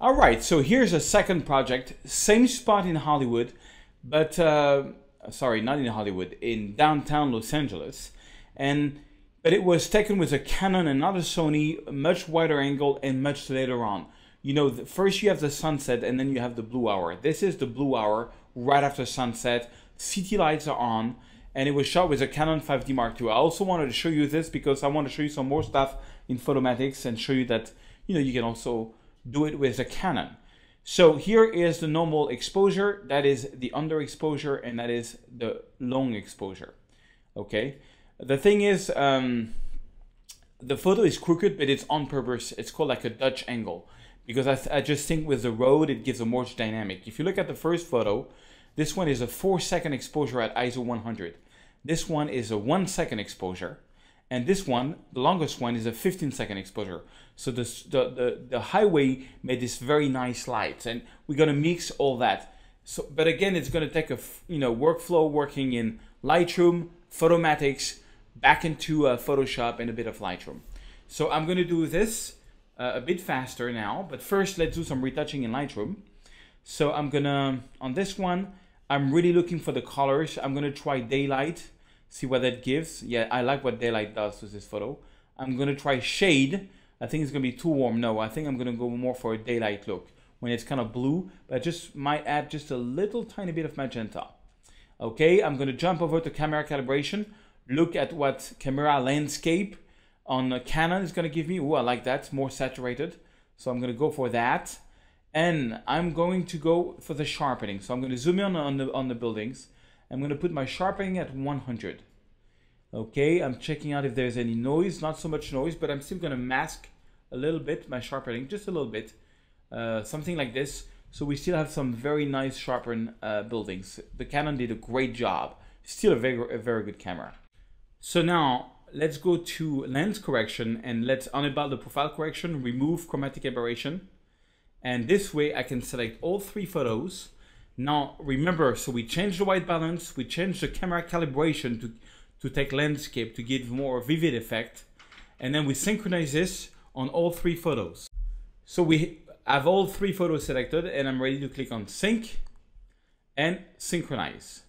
All right, so here's a second project, same spot in Hollywood, but sorry, not in Hollywood, in downtown Los Angeles, but it was taken with a Canon and not a Sony, much wider angle and much later on. You know, first you have the sunset and then you have the blue hour. This is the blue hour right after sunset. City lights are on, and it was shot with a Canon 5D Mark II. I also wanted to show you this because I want to show you some more stuff in photomatics and show you that, you know, you can also do it with a Canon. So here is the normal exposure, that is the underexposure, and that is the long exposure. Okay, the thing is, the photo is crooked, but it's on purpose. It's called like a Dutch angle because I just think with the road it gives a more dynamic. If you look at the first photo, this one is a 4-second exposure at ISO 100. This one is a 1-second exposure. And this one, the longest one, is a 15-second exposure. So the highway made this very nice light, and we're gonna mix all that. So, but again, it's gonna take a workflow working in Lightroom, Photomatics, back into Photoshop, and a bit of Lightroom. So I'm gonna do this a bit faster now, but first let's do some retouching in Lightroom. So I'm gonna, on this one, I'm really looking for the colors. I'm gonna try daylight. See what that gives. Yeah, I like what daylight does to this photo. I'm gonna try shade. I think it's gonna be too warm. No, I think I'm gonna go more for a daylight look when it's kind of blue, but I just might add just a little tiny bit of magenta. Okay, I'm gonna jump over to camera calibration. Look at what camera landscape on Canon is gonna give me. Oh, I like that, more saturated. So I'm gonna go for that. And I'm going to go for the sharpening. So I'm gonna zoom in on the buildings. I'm going to put my sharpening at 100. Okay, I'm checking out if there's any noise, not so much noise, but I'm still going to mask a little bit my sharpening, just a little bit, something like this. So we still have some very nice sharpened buildings. The Canon did a great job. Still a very good camera. So now let's go to lens correction and let's unable the profile correction, remove chromatic aberration. And this way I can select all 3 photos. Now remember, so we changed the white balance, we changed the camera calibration to take landscape to give more vivid effect, and then we synchronize this on all 3 photos. So we have all 3 photos selected, and I'm ready to click on sync and synchronize.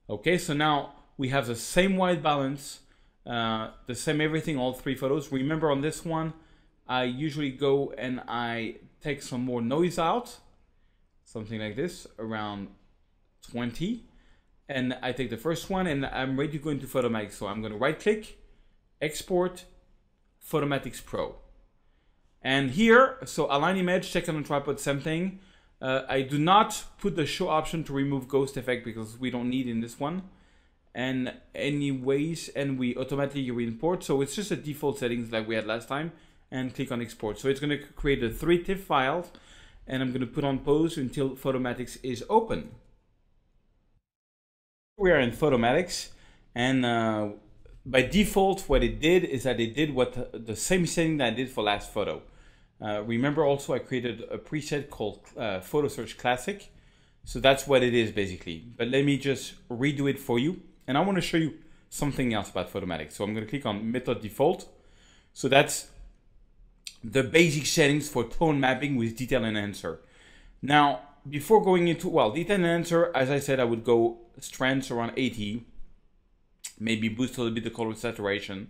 Okay, so now we have the same white balance, the same everything, all 3 photos. Remember on this one, I usually go and I take some more noise out. Something like this, around 20. And I take the first one and I'm ready to go into Photomatics. So I'm going to right click, export, Photomatics Pro. And here, so align image, check on tripod, same thing. I do not put the show option to remove ghost effect because we don't need in this one. And anyways, and we automatically re-import. So it's just a default settings like we had last time, and click on export. So it's going to create a 3 TIFF files. And I'm going to put on pause until Photomatics is open. We are in Photomatics, and by default what it did is that it did the same setting that I did for last photo. Remember also I created a preset called Photo Search Classic, so that's what it is basically. But let me just redo it for you, and I want to show you something else about Photomatics. So I'm going to click on Method Default. So that's the basic settings for tone mapping with detail enhancer. Now, before going into, well, detail enhancer, as I said, I would go strengths around 80, maybe boost a little bit the color saturation,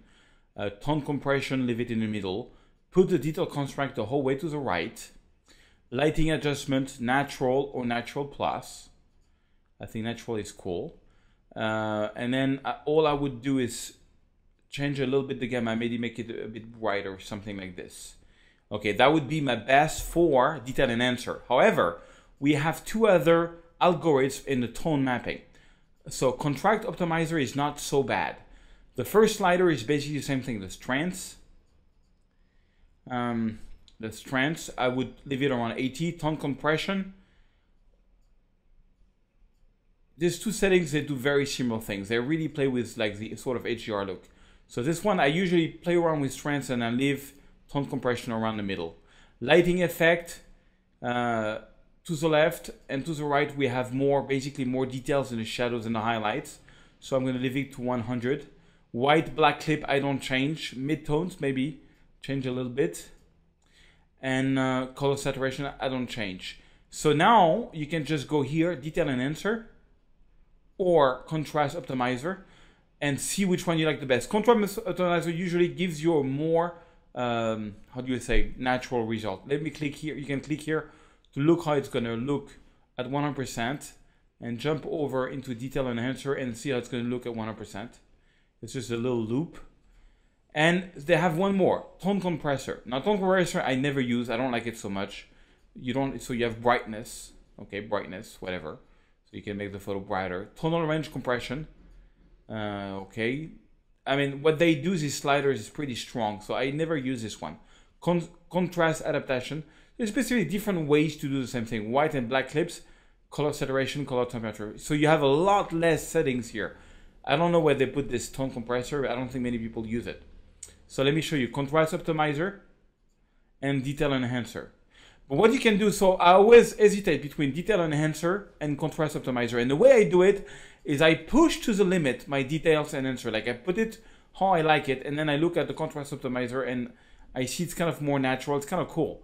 tone compression, leave it in the middle, put the detail construct the whole way to the right, lighting adjustment, natural or natural plus. I think natural is cool. And then all I would do is change a little bit the gamma, maybe make it a bit brighter, something like this. Okay, that would be my best for detail enhancer. However, we have 2 other algorithms in the tone mapping. So contract optimizer is not so bad. The first slider is basically the same thing, the strengths. I would leave it around 80. Tone compression. These 2 settings, they do very similar things. They really play with like the sort of HDR look. So this one, I usually play around with strengths and I leave tone compression around the middle. Lighting effect, to the left and to the right, we have basically more details in the shadows and the highlights. So I'm going to leave it to 100. White, black clip, I don't change. Midtones, maybe change a little bit. and color saturation, I don't change. So now you can just go here, detail enhancer or contrast optimizer, and see which one you like the best. Contrast optimizer usually gives you a more, how do you say, natural result. Let me click here. You can click here to look how it's gonna look at 100%, and jump over into detail enhancer and see how it's gonna look at 100%. It's just a little loop. And they have one more, tone compressor. Now tone compressor I never use, I don't like it so much. So you have brightness, okay, brightness, whatever. So you can make the photo brighter. Tonal range compression, okay. I mean, what they do, these sliders is pretty strong, so I never use this one. Contrast adaptation. There's basically different ways to do the same thing. White and black clips, color saturation, color temperature. So you have a lot less settings here. I don't know where they put this tone compressor. I don't think many people use it. So let me show you contrast optimizer and detail enhancer. But what you can do, so I always hesitate between detail enhancer and contrast optimizer. And the way I do it is I push to the limit my details enhancer. Like I put it how I like it, and then I look at the contrast optimizer and I see it's kind of more natural. It's kind of cool.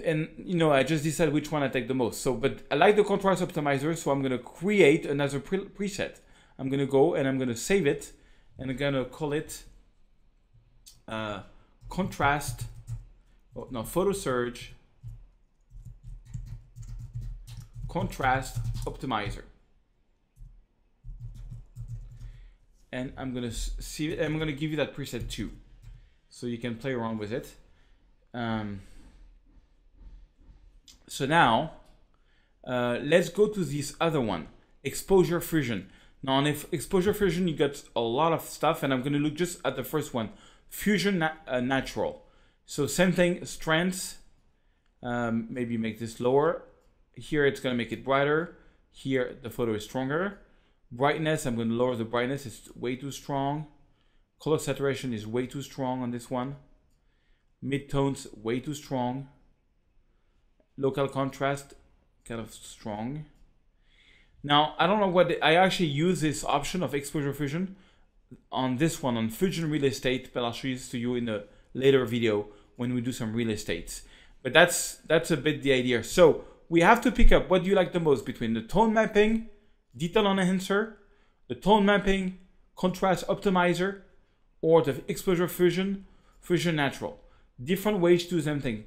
And you know, I just decide which one I take the most. So, but I like the contrast optimizer, so I'm gonna create another preset. I'm gonna go and I'm gonna save it, and I'm gonna call it photo surge contrast optimizer. And I'm gonna see it. I'm gonna give you that preset too, so you can play around with it. So now let's go to this other one, exposure fusion. Now on exposure fusion, you got a lot of stuff, and I'm gonna look just at the first one, fusion natural. So same thing, strengths, maybe make this lower. Here it's gonna make it brighter. Here the photo is stronger. Brightness, I'm gonna lower the brightness, it's way too strong. Color saturation is way too strong on this one. Midtones, way too strong. Local contrast, kind of strong. Now, I don't know what, I actually use this option of exposure fusion on this one, on Fusion Real Estate, but I'll show this to you in a later video when we do some real estates. But that's a bit the idea. So we have to pick up what do you like the most between the tone mapping, detail enhancer, the tone mapping, contrast optimizer, or the exposure fusion, fusion natural. Different ways to do the same thing.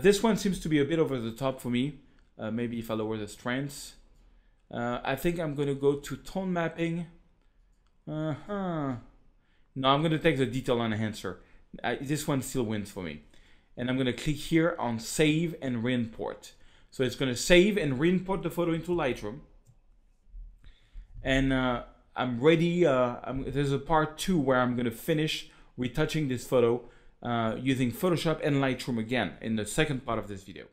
This one seems to be a bit over the top for me. Maybe if I lower the strengths. I think I'm going to go to tone mapping. No, I'm going to take the detail enhancer. This one still wins for me. And I'm going to click here on save and re-import. So it's going to save and re-import the photo into Lightroom. And I'm ready. There's a part 2 where I'm going to finish retouching this photo using Photoshop and Lightroom again in the second part of this video.